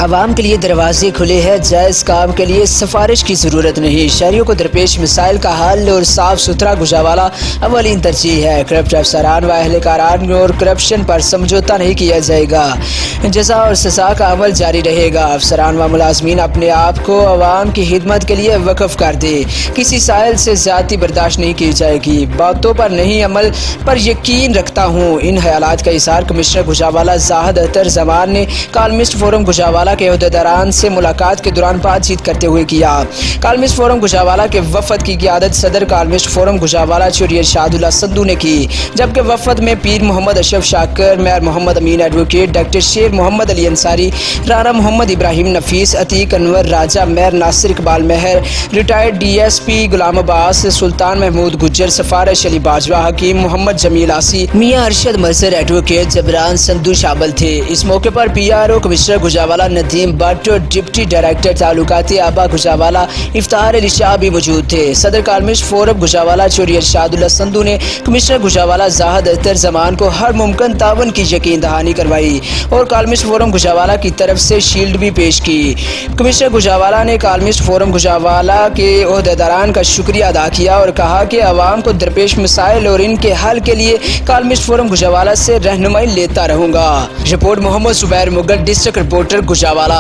عوام کے لیے دروازے کھلے ہیں، جائز کام کے لیے سفارش کی ضرورت نہیں۔ شہریوں کو درپیش مسائل کا حل اور صاف ستھرا گوجرانوالہ اولین ترجیح ہے۔ کرپٹ افسران و اہلکاران اور کرپشن پر سمجھوتہ نہیں کیا جائے گا۔ جزا اور سزا کا عمل جاری رہے گا۔ افسران و ملازمین اپنے آپ کو عوام کی خدمت کے لیے وقف کر دیں۔ کسی سائل سے زیادتی برداشت نہیں کی جائے گی۔ باتوں پر نہیں، عمل پر یقین رکھتا ہوں۔ ان خیالات کا اظہار کمشنر گوجرانوالہ زاہد اختر زمان نے کالمسٹ فورم گوجرانوالہ کے عہدیداران سے ملاقات کے دوران بات چیت کرتے ہوئے کیا۔ کالمسٹ فورم گوجرانوالہ کے وفد کی قیادت صدر کالمسٹ فورم گوجرانوالہ چودھری ارشاد اللہ سندھو نے کی، جبکہ وفد میں پیر محمد اشرف شاکر، میئر محمد امین ایڈوکیٹ ڈاکٹر شیر محمد علی انصاری، رانا محمد ابراہیم نفیس، عتیق انور راجہ، میئر ناصر اقبال مہر، retired D S P Ghulam Abbas, سلطان محمود گجر، سفارش علی باجوہ، حکیم محمد جمیل آسی، میاں ارشد مرزر، ایڈوکیٹ جبران سندھو شامل تھے۔ اس موقع پر P R O commissioner Gujranwala Nadeem Butt اور ڈپٹی ڈائریکٹر تعلقات آبا گوجرانوالہ افتخار علی شاہ بھی موجود تھے۔ صدر کالمسٹ فورم گوجرانوالہ چودھری ارشاد اللہ سندھو نے کمشنر گوجرانوالہ زاہد اختر زمان کو ہر ممکن تعاون کی یقین دہانی کروائی اور کالمسٹ فورم گوجرانوالہ کی طرف سے شیلڈ بھی پیش کی۔ کمشنر گوجرانوالہ نے کالمسٹ فورم گوجرانوالہ کے عہدیداران کا شکریہ ادا کیا اور کہا کہ عوام کو درپیش مسائل اور ان کے حل کے لیے کالمسٹ فورم گوجرانوالہ سے رہنمائی لیتا رہوں گا۔ رپورٹ محمد زبیر مغل، ڈسٹرکٹ رپورٹر گوجرانوالہ۔